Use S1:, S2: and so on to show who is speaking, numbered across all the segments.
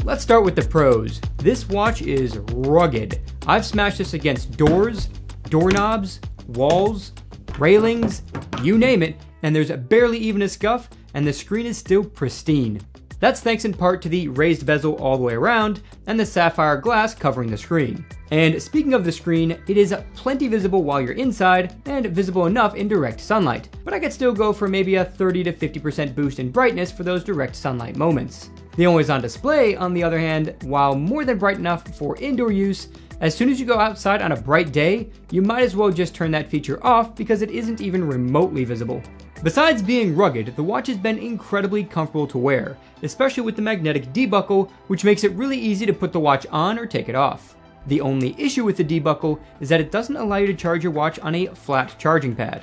S1: Let's start with the pros. This watch is rugged. I've smashed this against doors, doorknobs, walls, railings, you name it, and there's barely even a scuff, and the screen is still pristine. That's thanks in part to the raised bezel all the way around and the sapphire glass covering the screen. And speaking of the screen, it is plenty visible while you're inside and visible enough in direct sunlight, but I could still go for maybe a 30 to 50% boost in brightness for those direct sunlight moments. The always on display, on the other hand, while more than bright enough for indoor use, as soon as you go outside on a bright day, you might as well just turn that feature off because it isn't even remotely visible. Besides being rugged, the watch has been incredibly comfortable to wear, especially with the magnetic D-buckle, which makes it really easy to put the watch on or take it off. The only issue with the D-buckle is that it doesn't allow you to charge your watch on a flat charging pad.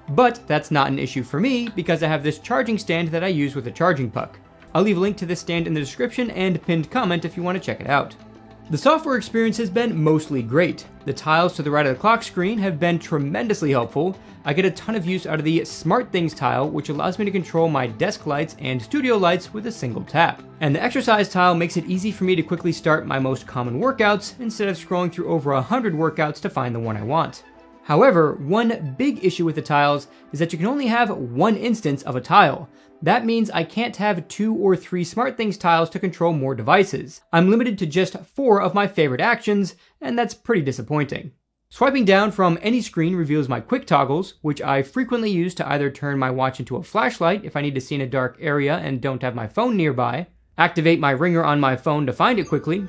S1: But that's not an issue for me because I have this charging stand that I use with a charging puck. I'll leave a link to this stand in the description and pinned comment if you want to check it out. The software experience has been mostly great. The tiles to the right of the clock screen have been tremendously helpful. I get a ton of use out of the Smart Things tile, which allows me to control my desk lights and studio lights with a single tap. And the exercise tile makes it easy for me to quickly start my most common workouts instead of scrolling through over 100 workouts to find the one I want. However, one big issue with the tiles is that you can only have one instance of a tile. That means I can't have 2 or 3 SmartThings tiles to control more devices. I'm limited to just 4 of my favorite actions, and that's pretty disappointing. Swiping down from any screen reveals my quick toggles, which I frequently use to either turn my watch into a flashlight if I need to see in a dark area and don't have my phone nearby, activate my ringer on my phone to find it quickly,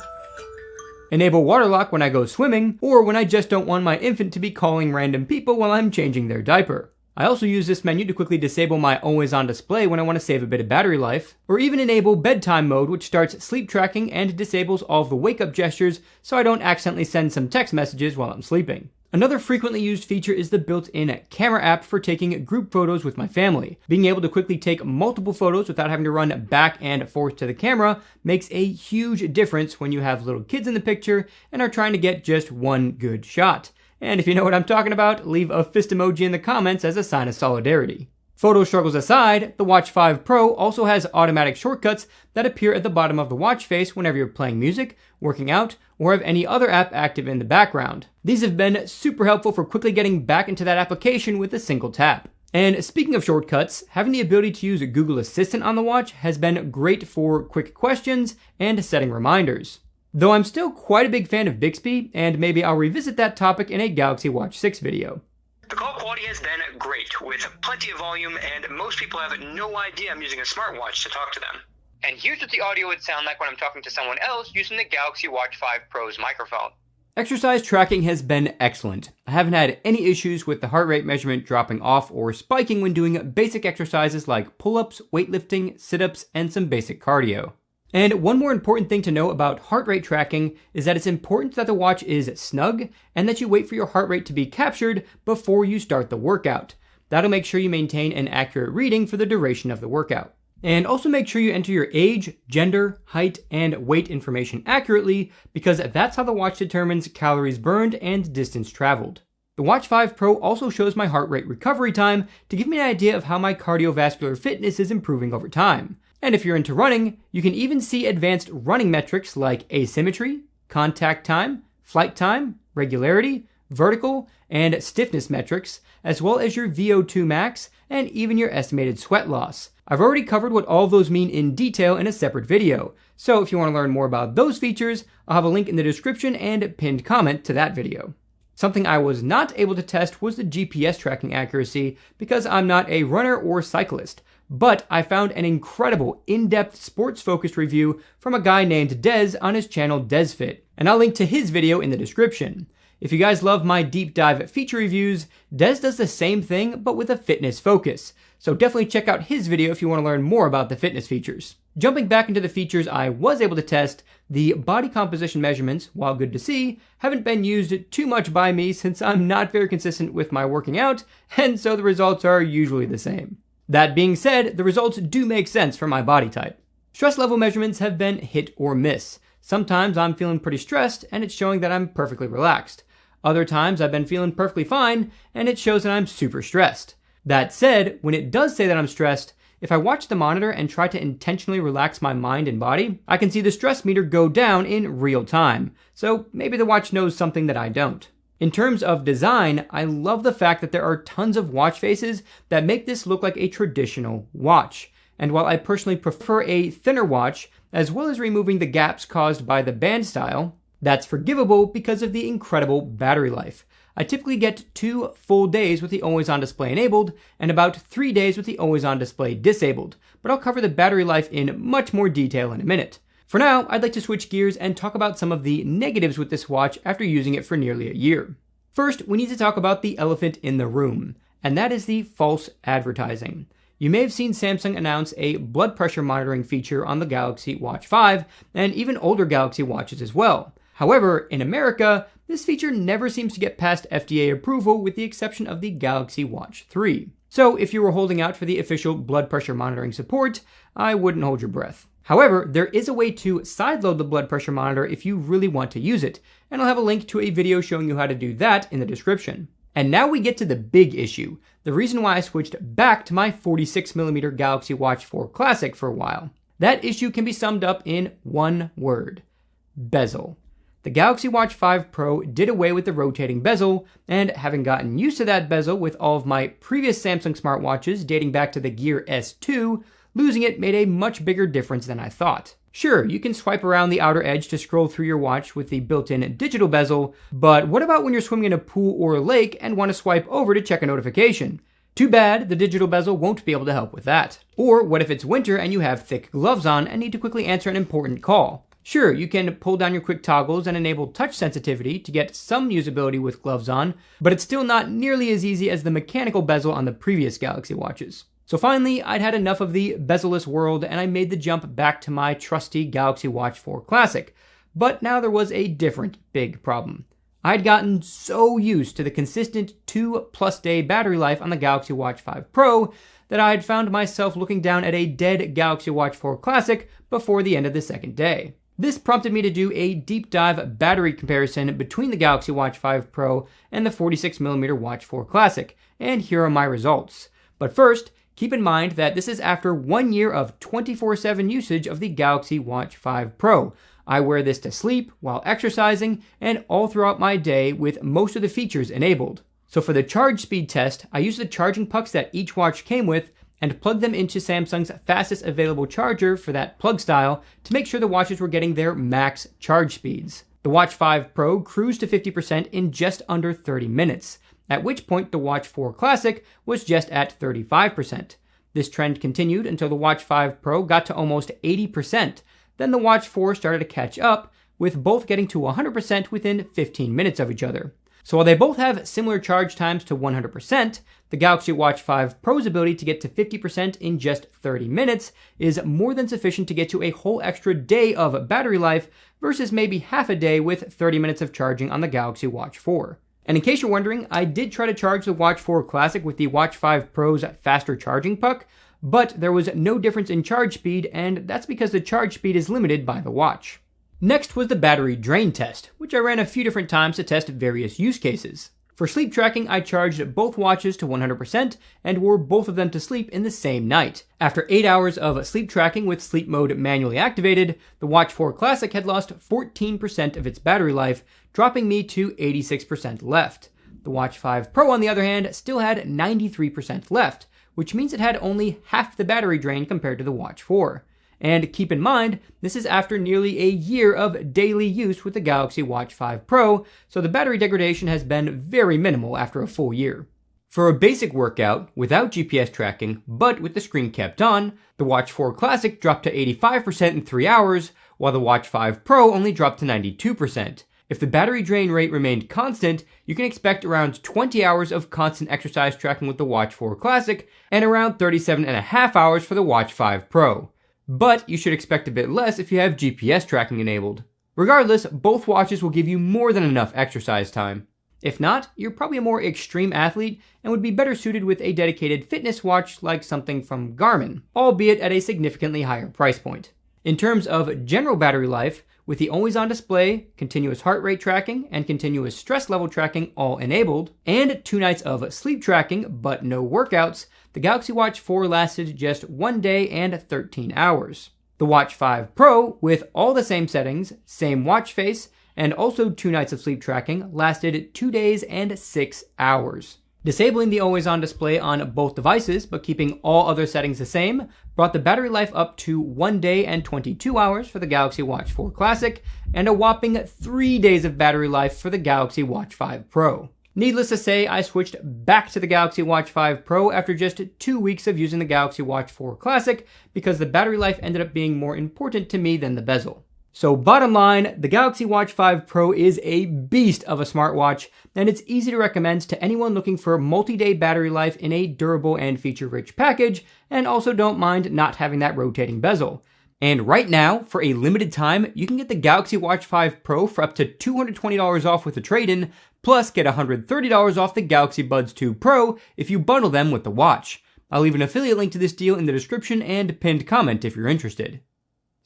S1: enable water lock when I go swimming, or when I just don't want my infant to be calling random people while I'm changing their diaper. I also use this menu to quickly disable my always on display when I want to save a bit of battery life, or even enable bedtime mode, which starts sleep tracking and disables all of the wake up gestures so I don't accidentally send some text messages while I'm sleeping. Another frequently used feature is the built-in camera app for taking group photos with my family. Being able to quickly take multiple photos without having to run back and forth to the camera makes a huge difference when you have little kids in the picture and are trying to get just one good shot. And if you know what I'm talking about, leave a fist emoji in the comments as a sign of solidarity. Photo struggles aside, the Watch 5 Pro also has automatic shortcuts that appear at the bottom of the watch face whenever you're playing music, working out, or have any other app active in the background. These have been super helpful for quickly getting back into that application with a single tap. And speaking of shortcuts, having the ability to use Google Assistant on the watch has been great for quick questions and setting reminders. Though I'm still quite a big fan of Bixby, and maybe I'll revisit that topic in a Galaxy Watch 6 video.
S2: The call quality has been great, with plenty of volume, and most people have no idea I'm using a smartwatch to talk to them. And here's what the audio would sound like when I'm talking to someone else using the Galaxy Watch 5 Pro's microphone.
S1: Exercise tracking has been excellent. I haven't had any issues with the heart rate measurement dropping off or spiking when doing basic exercises like pull-ups, weightlifting, sit-ups, and some basic cardio. And one more important thing to know about heart rate tracking is that it's important that the watch is snug and that you wait for your heart rate to be captured before you start the workout. That'll make sure you maintain an accurate reading for the duration of the workout. And also make sure you enter your age, gender, height, and weight information accurately because that's how the watch determines calories burned and distance traveled. The Watch 5 Pro also shows my heart rate recovery time to give me an idea of how my cardiovascular fitness is improving over time. And if you're into running, you can even see advanced running metrics like asymmetry, contact time, flight time, regularity, vertical, and stiffness metrics, as well as your VO2 max and even your estimated sweat loss. I've already covered what all of those mean in detail in a separate video, so if you want to learn more about those features, I'll have a link in the description and pinned comment to that video. Something I was not able to test was the GPS tracking accuracy because I'm not a runner or cyclist, but I found an incredible in-depth sports-focused review from a guy named Des on his channel DesFit, and I'll link to his video in the description. If you guys love my deep dive feature reviews, Des does the same thing but with a fitness focus, so definitely check out his video if you want to learn more about the fitness features. Jumping back into the features I was able to test, the body composition measurements, while good to see, haven't been used too much by me since I'm not very consistent with my working out, and so the results are usually the same. That being said, the results do make sense for my body type. Stress level measurements have been hit or miss. Sometimes I'm feeling pretty stressed and it's showing that I'm perfectly relaxed. Other times I've been feeling perfectly fine and it shows that I'm super stressed. That said, when it does say that I'm stressed, If I watch the monitor and try to intentionally relax my mind and body, I can see the stress meter go down in real time, so maybe the watch knows something that I don't. In terms of design, I love the fact that there are tons of watch faces that make this look like a traditional watch. And while I personally prefer a thinner watch, as well as removing the gaps caused by the band style, that's forgivable because of the incredible battery life. I typically get 2 full days with the always-on display enabled, and about 3 days with the always-on display disabled, but I'll cover the battery life in much more detail in a minute. For now, I'd like to switch gears and talk about some of the negatives with this watch after using it for nearly a year. First, we need to talk about the elephant in the room, and that is the false advertising. You may have seen Samsung announce a blood pressure monitoring feature on the Galaxy Watch 5, and even older Galaxy watches as well. However, in America, this feature never seems to get past FDA approval with the exception of the Galaxy Watch 3. So if you were holding out for the official blood pressure monitoring support, I wouldn't hold your breath. However, there is a way to sideload the blood pressure monitor if you really want to use it, and I'll have a link to a video showing you how to do that in the description. And now we get to the big issue, the reason why I switched back to my 46mm Galaxy Watch 4 Classic for a while. That issue can be summed up in one word: bezel. The Galaxy Watch 5 Pro did away with the rotating bezel, and having gotten used to that bezel with all of my previous Samsung smartwatches dating back to the Gear S2, losing it made a much bigger difference than I thought. Sure, you can swipe around the outer edge to scroll through your watch with the built-in digital bezel, but what about when you're swimming in a pool or a lake and want to swipe over to check a notification? Too bad, the digital bezel won't be able to help with that. Or what if it's winter and you have thick gloves on and need to quickly answer an important call? Sure, you can pull down your quick toggles and enable touch sensitivity to get some usability with gloves on, but it's still not nearly as easy as the mechanical bezel on the previous Galaxy watches. So finally, I'd had enough of the bezel-less world and I made the jump back to my trusty Galaxy Watch 4 Classic. But now there was a different big problem. I'd gotten so used to the consistent 2+ day battery life on the Galaxy Watch 5 Pro that I had found myself looking down at a dead Galaxy Watch 4 Classic before the end of the second day. This prompted me to do a deep dive battery comparison between the Galaxy Watch 5 Pro and the 46mm Watch 4 Classic, and here are my results. But first, keep in mind that this is after 1 year of 24/7 usage of the Galaxy Watch 5 Pro. I wear this to sleep, while exercising, and all throughout my day with most of the features enabled. So for the charge speed test, I used the charging pucks that each watch came with and plugged them into Samsung's fastest available charger for that plug style to make sure the watches were getting their max charge speeds. The Watch 5 Pro cruised to 50% in just under 30 minutes, at which point the Watch 4 Classic was just at 35%. This trend continued until the Watch 5 Pro got to almost 80%. Then the Watch 4 started to catch up, with both getting to 100% within 15 minutes of each other. So while they both have similar charge times to 100%, the Galaxy Watch 5 Pro's ability to get to 50% in just 30 minutes is more than sufficient to get you a whole extra day of battery life versus maybe half a day with 30 minutes of charging on the Galaxy Watch 4. And in case you're wondering, I did try to charge the Watch 4 Classic with the Watch 5 Pro's faster charging puck, but there was no difference in charge speed, and that's because the charge speed is limited by the watch. Next was the battery drain test, which I ran a few different times to test various use cases. For sleep tracking, I charged both watches to 100% and wore both of them to sleep in the same night. After 8 hours of sleep tracking with sleep mode manually activated, the Watch 4 Classic had lost 14% of its battery life, dropping me to 86% left. The Watch 5 Pro, on the other hand, still had 93% left, which means it had only half the battery drain compared to the Watch 4. And keep in mind, this is after nearly a year of daily use with the Galaxy Watch 5 Pro, so the battery degradation has been very minimal after a full year. For a basic workout, without GPS tracking, but with the screen kept on, the Watch 4 Classic dropped to 85% in 3 hours, while the Watch 5 Pro only dropped to 92%. If the battery drain rate remained constant, you can expect around 20 hours of constant exercise tracking with the Watch 4 Classic, and around 37.5 hours for the Watch 5 Pro. But you should expect a bit less if you have GPS tracking enabled. Regardless, both watches will give you more than enough exercise time. If not, you're probably a more extreme athlete and would be better suited with a dedicated fitness watch like something from Garmin, albeit at a significantly higher price point. In terms of general battery life, with the always-on display, continuous heart rate tracking, and continuous stress level tracking all enabled, and 2 nights of sleep tracking but no workouts, the Galaxy Watch 4 lasted just 1 day and 13 hours. The Watch 5 Pro, with all the same settings, same watch face, and also 2 nights of sleep tracking, lasted 2 days and 6 hours. Disabling the always-on display on both devices, but keeping all other settings the same, brought the battery life up to 1 day and 22 hours for the Galaxy Watch 4 Classic, and a whopping 3 days of battery life for the Galaxy Watch 5 Pro. Needless to say, I switched back to the Galaxy Watch 5 Pro after just 2 weeks of using the Galaxy Watch 4 Classic, because the battery life ended up being more important to me than the bezel. So bottom line, the Galaxy Watch 5 Pro is a beast of a smartwatch, and it's easy to recommend to anyone looking for multi-day battery life in a durable and feature-rich package, and also don't mind not having that rotating bezel. And right now, for a limited time, you can get the Galaxy Watch 5 Pro for up to $220 off with a trade-in, plus get $130 off the Galaxy Buds 2 Pro if you bundle them with the watch. I'll leave an affiliate link to this deal in the description and pinned comment if you're interested.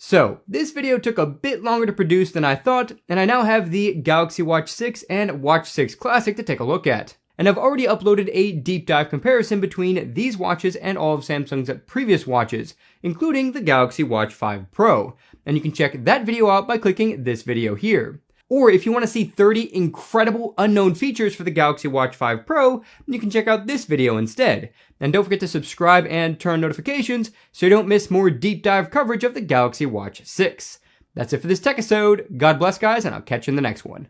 S1: So, this video took a bit longer to produce than I thought, and I now have the Galaxy Watch 6 and Watch 6 Classic to take a look at. And I've already uploaded a deep dive comparison between these watches and all of Samsung's previous watches, including the Galaxy Watch 5 Pro, and you can check that video out by clicking this video here. Or if you want to see 30 incredible unknown features for the Galaxy Watch 5 Pro, you can check out this video instead. And don't forget to subscribe and turn notifications so you don't miss more deep dive coverage of the Galaxy Watch 6. That's it for this tech episode. God bless, guys, and I'll catch you in the next one.